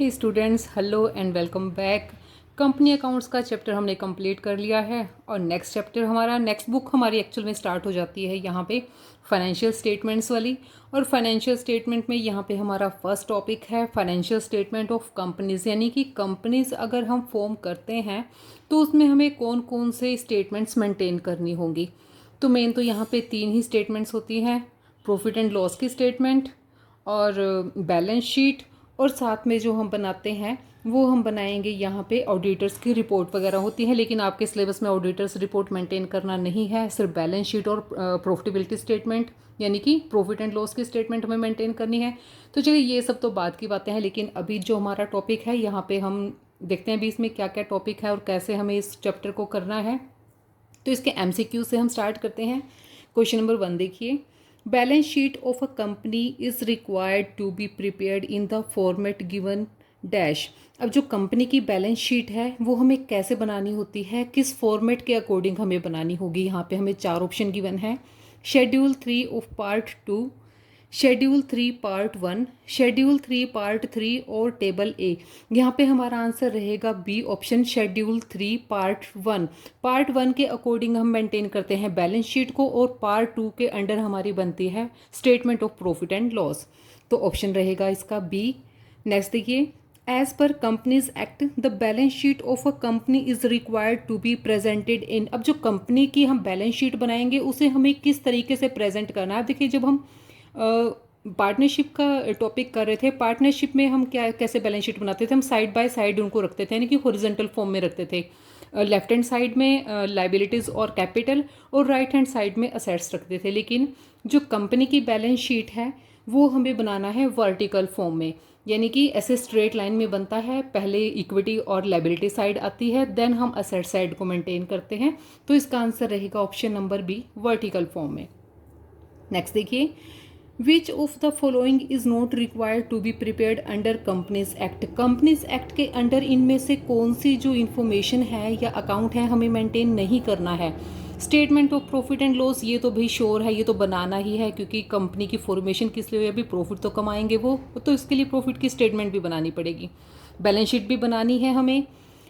Hey students, hello and welcome back. Company accounts का chapter हमने complete कर लिया है और नेक्स्ट चैप्टर हमारा नेक्स्ट बुक हमारी एक्चुअल में स्टार्ट हो जाती है यहाँ पे फाइनेंशियल स्टेटमेंट्स वाली। और फाइनेंशियल स्टेटमेंट में यहाँ पे हमारा फर्स्ट टॉपिक है फाइनेंशियल स्टेटमेंट ऑफ कंपनीज़, यानी कि कंपनीज़ अगर हम फॉर्म करते हैं तो उसमें हमें कौन कौन से स्टेटमेंट्स मेंटेन करनी होंगी। तो मेन तो यहाँ पे 3 ही स्टेटमेंट्स होती हैं, प्रॉफिट एंड लॉस की स्टेटमेंट और बैलेंस शीट, और साथ में जो हम बनाते हैं वो हम बनाएंगे यहाँ पे ऑडिटर्स की रिपोर्ट वगैरह होती है। लेकिन आपके सिलेबस में ऑडिटर्स रिपोर्ट मेंटेन करना नहीं है, सिर्फ बैलेंस शीट और प्रॉफिटेबिलिटी स्टेटमेंट यानी कि प्रॉफिट एंड लॉस की स्टेटमेंट हमें मेंटेन करनी है। तो चलिए ये सब तो बाद की बातें हैं, लेकिन अभी जो हमारा टॉपिक है यहाँ पे हम देखते हैं अभी इसमें क्या क्या टॉपिक है और कैसे हमें इस चैप्टर को करना है। तो इसके MCQ से हम स्टार्ट करते हैं। क्वेश्चन नंबर 1 देखिए, balance sheet of a company is required to be prepared in the format given dash. अब जो कंपनी की बैलेंस शीट है वो हमें कैसे बनानी होती है, किस फॉर्मेट के अकॉर्डिंग हमें बनानी होगी। यहाँ पे हमें 4 ऑप्शन गिवन है, schedule 3 of part 2, schedule 3 part 1, schedule 3 part 3 और टेबल ए। यहाँ पे हमारा आंसर रहेगा B option, schedule 3 part 1। Part 1 के अकॉर्डिंग हम मेंटेन करते हैं बैलेंस शीट को और पार्ट 2 के अंडर हमारी बनती है statement of profit and loss. तो ऑप्शन रहेगा इसका बी। नेक्स्ट देखिए, as per companies act the balance sheet of a company is required to be presented in. अब जो कंपनी की हम बैलेंस शीट बनाएंगे उसे हमें किस तरीके से प्रेजेंट करना है। देखिए जब हम पार्टनरशिप का टॉपिक कर रहे थे, पार्टनरशिप में हम क्या कैसे बैलेंस शीट बनाते थे, हम साइड बाय साइड उनको रखते थे, यानी कि हॉरिजॉन्टल फॉर्म में रखते थे। लेफ्ट हैंड साइड में लाइबिलिटीज़ और कैपिटल और राइट हैंड साइड में असेट्स रखते थे। लेकिन जो कंपनी की बैलेंस शीट है वो हमें बनाना है वर्टिकल फॉर्म में, यानी कि ऐसे स्ट्रेट लाइन में बनता है। पहले इक्विटी और लाइबिलिटी साइड आती है, देन हम असेट साइड को मेंटेन करते हैं। तो इसका आंसर रहेगा option number B, vertical form में। नेक्स्ट देखिए, which of the following is not required to be prepared under companies act. Companies act के अंडर इनमें से कौन सी जो इन्फॉर्मेशन है या अकाउंट है हमें मेंटेन नहीं करना है। Statement of profit and loss, ये तो भाई श्योर है, ये तो बनाना ही है, क्योंकि कंपनी की फॉर्मेशन किस लिए हुई, अभी प्रॉफिट तो कमाएंगे वो, तो इसके लिए प्रॉफिट की स्टेटमेंट भी बनानी पड़ेगी, बैलेंस शीट भी बनानी है हमें।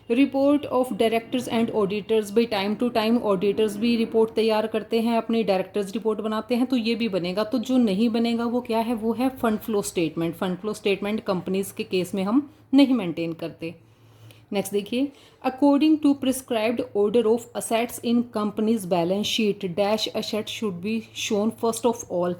Report of directors and auditors, भाई टाइम टू टाइम ऑडिटर्स भी रिपोर्ट तैयार करते हैं, अपनी डायरेक्टर्स रिपोर्ट बनाते हैं, तो ये भी बनेगा। तो जो नहीं बनेगा वो क्या है, वो है fund flow statement. Fund flow statement companies के केस में हम नहीं मेंटेन करते। नेक्स्ट देखिए, according to prescribed order of assets in companies balance sheet dash asset should be shown first of all.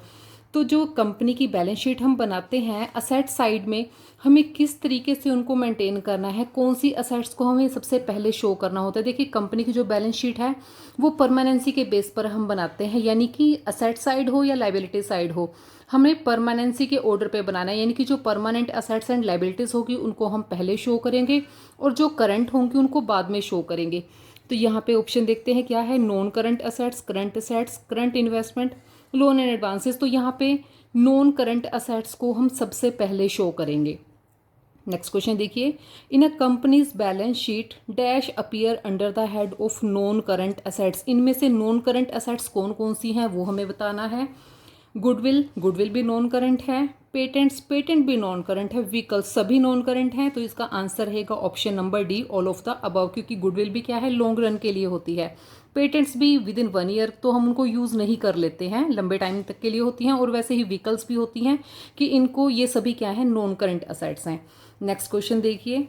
तो जो कंपनी की बैलेंस शीट हम बनाते हैं, असेट साइड में हमें किस तरीके से उनको मेंटेन करना है, कौन सी असेट्स को हमें सबसे पहले शो करना होता है। देखिए कंपनी की जो बैलेंस शीट है वो परमानेंसी के बेस पर हम बनाते हैं, यानी कि असेट साइड हो या लाइबिलिटी साइड हो, हमें परमानेंसी के ऑर्डर पे बनाना है। यानी कि जो परमानेंट असेट्स एंड लाइबिलिटीज़ होगी उनको हम पहले शो करेंगे और जो करंट होंगी उनको बाद में शो करेंगे। तो यहाँ पे ऑप्शन देखते हैं क्या है, non current assets, current investment, loan and advances. तो यहाँ पे नॉन करंट असेट्स को हम सबसे पहले शो करेंगे। नेक्स्ट क्वेश्चन देखिए, in a companies balance sheet dash appear under the head of non current assets. इनमें से नॉन करंट असेट्स कौन कौन सी हैं वो हमें बताना है। गुडविल भी नॉन करंट है, पेटेंट भी नॉन करंट है, व्हीकल्स सभी नॉन करंट हैं। तो इसका आंसर रहेगा option number D, all of the above, क्योंकि गुडविल भी क्या है, लॉन्ग रन के लिए होती है। पेटेंट्स भी विद इन 1 ईयर तो हम उनको यूज़ नहीं कर लेते हैं, लंबे टाइम तक के लिए होती हैं। और वैसे ही व्हीकल्स भी होती हैं कि इनको, ये सभी क्या है, नॉन करंट असेट्स हैं। नेक्स्ट क्वेश्चन देखिए,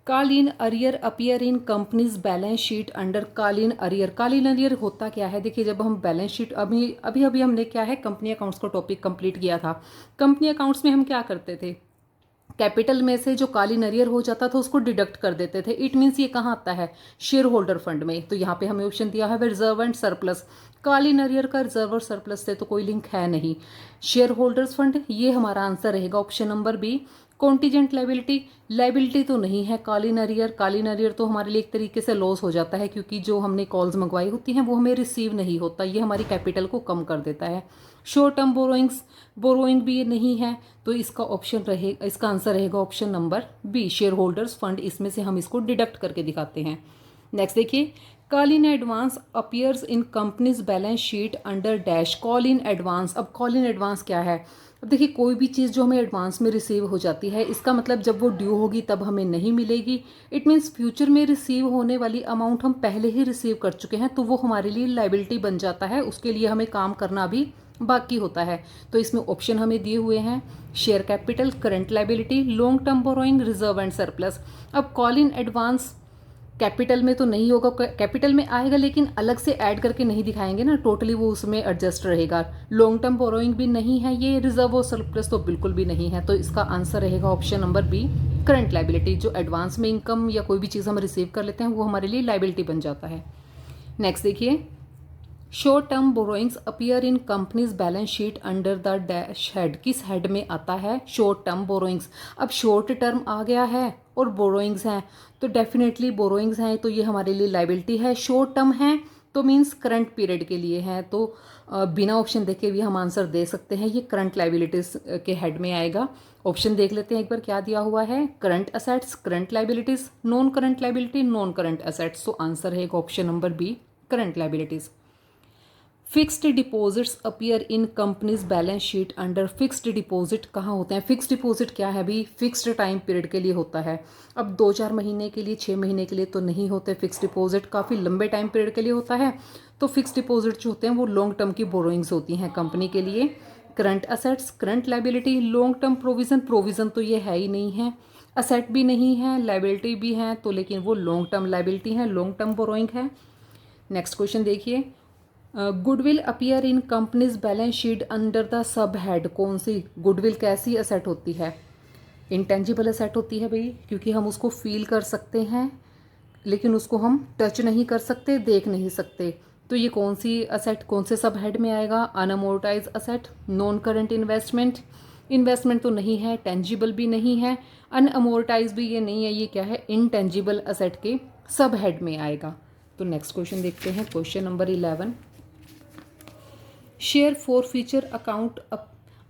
कालीन arrear appear in companies balance sheet under कालीन अरियर। कालीन अरियर होता क्या है, देखिए जब हम बैलेंस शीट अभी अभी हमने क्या है कंपनी अकाउंट्स का टॉपिक कंप्लीट किया था। कंपनी अकाउंट्स में हम क्या करते थे, कैपिटल में से जो कालीन अरियर हो जाता था उसको डिडक्ट कर देते थे। इट मीन्स ये कहाँ आता है, शेयर होल्डर फंड में। तो यहाँ पे हमें ऑप्शन दिया है रिजर्व एंड सरप्लस। कालीन अरियर का रिजर्व और सरप्लस से तो कोई लिंक है नहीं। शेयर होल्डर्स फंड, ये हमारा आंसर रहेगा option number B. Contingent liability तो नहीं है कालीन अरियर तो हमारे लिए एक तरीके से लॉस हो जाता है, क्योंकि जो हमने कॉल्स मंगवाई होती हैं वो हमें रिसीव नहीं होता, ये हमारी कैपिटल को कम कर देता है। शॉर्ट टर्म बोरोइंग भी ये नहीं है। तो इसका इसका आंसर रहेगा option number B, shareholders fund. इसमें से हम इसको डिडक्ट करके दिखाते हैं। नेक्स्ट देखिए, call in advance appears in companies balance sheet under dash. Call in advance, अब कॉल इन एडवांस क्या है, अब देखिए कोई भी चीज़ जो हमें एडवांस में रिसीव हो जाती है, इसका मतलब जब वो ड्यू होगी तब हमें नहीं मिलेगी। इट मीन्स फ्यूचर में रिसीव होने वाली अमाउंट हम पहले ही रिसीव कर चुके हैं, तो वो हमारे लिए लाइबिलिटी बन जाता है, उसके लिए हमें काम करना भी बाकी होता है। तो इसमें ऑप्शन हमें दिए हुए हैं share capital, current liability, long term borrowing, reserve and surplus. अब कॉल इन एडवांस कैपिटल में तो नहीं होगा, कैपिटल में आएगा लेकिन अलग से ऐड करके नहीं दिखाएंगे ना, टोटली वो उसमें एडजस्ट रहेगा। लॉन्ग टर्म बोरोइंग भी नहीं है ये, रिजर्व और सरप्लस तो बिल्कुल भी नहीं है। तो इसका आंसर रहेगा option number B, current liability. जो एडवांस में इनकम या कोई भी चीज़ हम रिसीव कर लेते हैं वो हमारे लिए लाइबिलिटी बन जाता है। नेक्स्ट देखिए, short term borrowings appear in companies balance sheet under the dash head. किस हेड में आता है शॉर्ट टर्म बोरोइंग्स? अब शॉर्ट टर्म आ गया है और बोरोइंग्स हैं, तो डेफिनेटली बोरोइंग्स हैं तो ये हमारे लिए लाइबिलिटी है। शॉर्ट टर्म है तो मीन्स करंट पीरियड के लिए है, तो बिना ऑप्शन देखे भी हम आंसर दे सकते हैं, ये करंट लाइबिलिटीज के हेड में आएगा। ऑप्शन देख लेते हैं एक बार क्या दिया हुआ है, current assets, current liabilities, non current liability, non current assets. तो आंसर है option number B, current liabilities. Fixed deposits appear in companies balance sheet under. Fixed deposit कहाँ होते हैं? फिक्स्ड डिपॉजिट क्या है भाई? फिक्स्ड टाइम पीरियड के लिए होता है। अब 2-4 महीने के लिए, 6 महीने के लिए तो नहीं होते फिक्स्ड डिपॉजिट, काफ़ी लंबे टाइम पीरियड के लिए होता है। तो फिक्स्ड डिपॉजिट जो होते हैं वो लॉन्ग टर्म की बोरोइंग्स होती हैं कंपनी के लिए। Current assets, current liability, long term provision, provision तो ये है ही नहीं है, असेट भी नहीं है, लाइबिलिटी भी है, तो लेकिन वो लॉन्ग टर्म लाइबिलिटी है, लॉन्ग टर्म बोरोइंग है। नेक्स्ट क्वेश्चन देखिए, goodwill appear in companies balance sheet under the sub head. कौन सी गुडविल कैसी असेट होती है? इंटेंजिबल असेट होती है भाई, क्योंकि हम उसको फील कर सकते हैं लेकिन उसको हम टच नहीं कर सकते, देख नहीं सकते। तो ये कौन सी असेट, कौन से सब हेड में आएगा? Unamortised asset, non current investment, investment तो नहीं है, टेंजिबल भी नहीं है, अनअमोर्टाइज भी ये नहीं है, ये क्या है? इनटेंजिबल असेट के सब हेड में आएगा। तो नेक्स्ट क्वेश्चन देखते हैं, question number 11। Share forfeiture account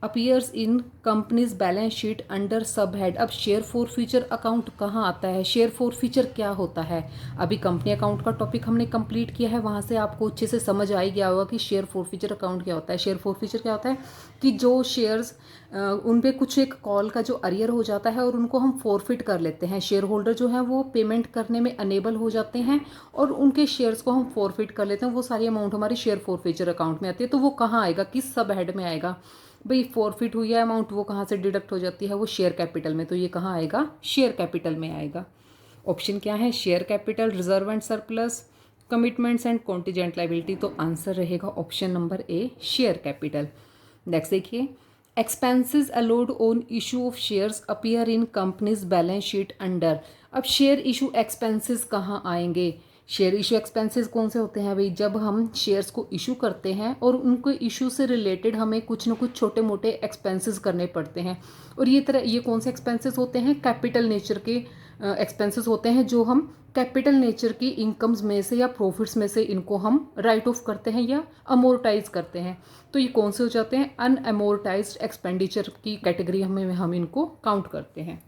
appears इन companies balance sheet under sub head. अब शेयर फॉरफीचर अकाउंट कहाँ आता है? शेयर फॉरफीचर क्या होता है? अभी कंपनी अकाउंट का टॉपिक हमने कंप्लीट किया है, वहाँ से आपको अच्छे से समझ आ ही गया होगा कि शेयर फॉरफीचर अकाउंट क्या होता है। शेयर फॉरफीचर क्या होता है कि जो शेयर्स उन पे कुछ एक कॉल का जो अरियर हो जाता है और उनको हम फॉरफिट कर लेते हैं, शेयर होल्डर जो है वो पेमेंट करने में अनेबल हो जाते हैं और उनके शेयर्स को हम फॉरफिट कर लेते हैं, वो सारी अमाउंट हमारी शेयर फॉरफीचर अकाउंट में आती है। तो वो कहाँ आएगा, किस सब हेड में आएगा भाई? फॉरफिट हुई है अमाउंट, वो कहाँ से डिडक्ट हो जाती है? वो शेयर कैपिटल में, तो ये कहाँ आएगा? शेयर कैपिटल में आएगा। ऑप्शन क्या है? Share capital, reserve and surplus, commitments and contingent liability. तो आंसर रहेगा option number A, share capital. Next देखिए, expenses allowed on issue of shares appear in companies balance sheet under. अब share issue expenses कहाँ आएंगे? Share issue expenses कौन से होते हैं भाई? जब हम शेयर्स को इशू करते हैं और उनको इशू से रिलेटेड हमें कुछ ना कुछ छोटे मोटे एक्सपेंसेस करने पड़ते हैं, और ये कौन से एक्सपेंसेस होते हैं? कैपिटल नेचर के एक्सपेंसेस होते हैं, जो हम कैपिटल नेचर की इनकम्स में से या प्रॉफिट्स में से इनको हम राइट ऑफ करते हैं या अमोर्टाइज करते हैं। तो ये कौन से हो जाते हैं? अनअमोर्टाइज्ड एक्सपेंडिचर की कैटेगरी में हम इनको काउंट करते हैं।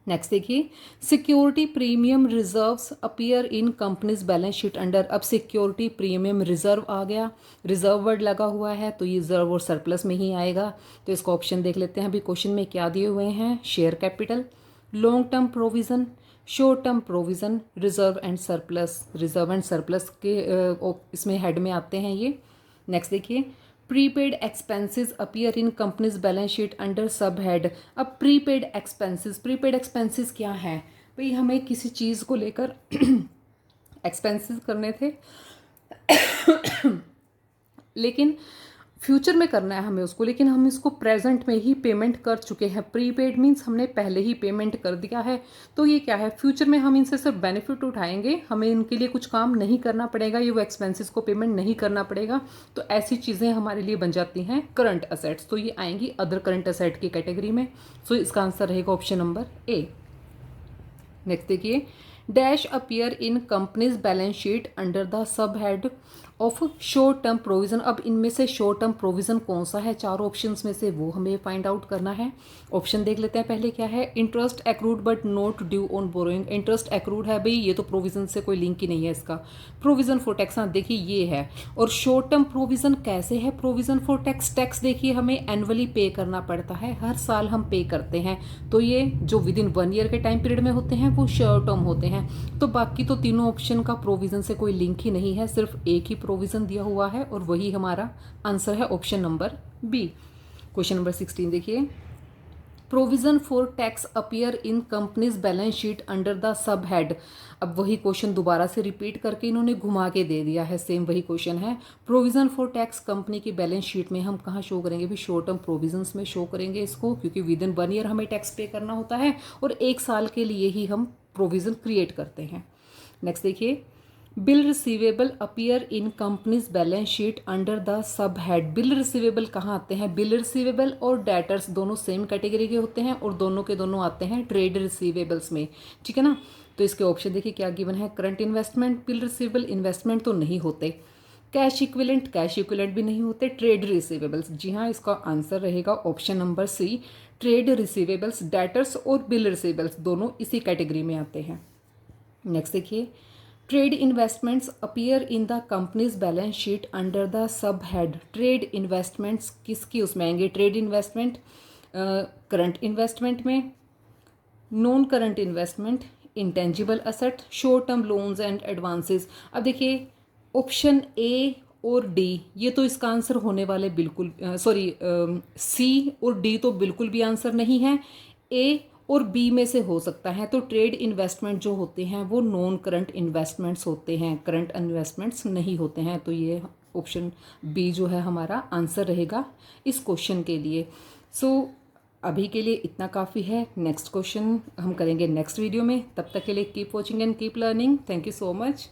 नेक्स्ट देखिए, security premium reserves appear in companies balance sheet under. अब सिक्योरिटी प्रीमियम रिजर्व आ गया, रिजर्व वर्ड लगा हुआ है तो ये रिजर्व और सरप्लस में ही आएगा। तो इसका ऑप्शन देख लेते हैं, अभी क्वेश्चन में क्या दिए हुए हैं? Share capital, long term provision, short term provision, reserve and surplus. Reserve and surplus के इसमें हेड में आते हैं ये। नेक्स्ट देखिए, prepaid expenses appear in companies balance sheet under sub head. अब प्रीपेड एक्सपेंसेस क्या है भाई? हमें किसी चीज़ को लेकर एक्सपेंसेस करने थे लेकिन फ्यूचर में करना है हमें उसको, लेकिन हम इसको प्रेजेंट में ही पेमेंट कर चुके हैं। प्रीपेड मीन्स हमने पहले ही पेमेंट कर दिया है, तो ये क्या है? फ्यूचर में हम इनसे सिर्फ बेनिफिट उठाएंगे, हमें इनके लिए कुछ काम नहीं करना पड़ेगा, ये वो एक्सपेंसेस को पेमेंट नहीं करना पड़ेगा। तो ऐसी चीज़ें हमारे लिए बन जाती हैं करंट असेट्स, तो ये आएंगी अदर करंट असेट की कैटेगरी में। सो इसका आंसर रहेगा ऑप्शन नंबर ए। नेक्स्ट देखिए, dash appear in companies balance sheet under the sub head. Of short term provision. अब इनमें से शॉर्ट टर्म प्रोविज़न कौन सा है, चारों ऑप्शंस में से वो हमें फाइंड आउट करना है। ऑप्शन देख लेते हैं पहले क्या है। Interest accrued but not due on borrowing. Interest accrued है भाई, ये तो प्रोविज़न से कोई लिंक ही नहीं है इसका। प्रोविज़न फॉर टैक्स, हाँ देखिए ये है। और शॉर्ट टर्म प्रोविज़न कैसे है, प्रोविज़न फॉर टैक्स, टैक्स देखिए हमें एनुअली पे करना पड़ता है, हर साल हम पे करते हैं, तो ये जो विद इन 1 ईयर के टाइम पीरियड में होते हैं वो शॉर्ट टर्म होते हैं। तो बाकी तो तीनों ऑप्शन का प्रोविज़न से कोई लिंक ही नहीं है, सिर्फ एक ही प्रोविज़न दिया हुआ है और वही हमारा आंसर है option number B. Question number 16 देखिए। Provision for tax appear in companies balance sheet under the sub head. अब वही क्वेश्चन दोबारा से रिपीट करके इन्होंने घुमा के दे दिया है, सेम वही क्वेश्चन है। प्रोविज़न फॉर टैक्स कंपनी की बैलेंस शीट में हम कहाँ शो करेंगे भी, शॉर्ट टर्म प्रोविजंस में शो करेंगे इसको, क्योंकि विद इन 1 ईयर हमें टैक्स पे करना होता है और 1 साल के लिए ही हम प्रोविज़न क्रिएट करते हैं। नेक्स्ट देखिए। Bill receivable appear in companies balance sheet under the sub head. Bill receivable कहाँ आते हैं, बिल रिसीवेबल और डेटर्स दोनों सेम कैटेगरी के होते हैं और दोनों के दोनों आते हैं ट्रेड रिसीवेबल्स में, ठीक है ना। तो इसके ऑप्शन देखिए क्या गिवन है। Current investment, bill receivable investment तो नहीं होते, कैश इक्विलेंट भी नहीं होते, ट्रेड रिसीवेबल्स, जी हाँ इसका आंसर रहेगा option number C, trade receivables. Debtors और बिल रिसीवेबल्स दोनों इसी कैटेगरी में आते हैं। नेक्स्ट देखिए। Trade investments appear in the companies balance sheet under the sub head. Trade investments किसकी उसमें आएंगे, ट्रेड इन्वेस्टमेंट करंट इन्वेस्टमेंट में, non current investment, intangible asset, short term loans and advances. अब देखिए ऑप्शन ए और D ये तो इसका आंसर होने वाले बिल्कुल, सॉरी सी और डी तो बिल्कुल भी आंसर नहीं है, ए और बी में से हो सकता है। तो ट्रेड इन्वेस्टमेंट जो होते हैं वो नॉन करंट इन्वेस्टमेंट्स होते हैं, करंट इन्वेस्टमेंट्स नहीं होते हैं। तो ये ऑप्शन बी जो है हमारा आंसर रहेगा इस क्वेश्चन के लिए। सो अभी के लिए इतना काफ़ी है, नेक्स्ट क्वेश्चन हम करेंगे नेक्स्ट वीडियो में। तब तक के लिए keep watching and keep learning. Thank you so much.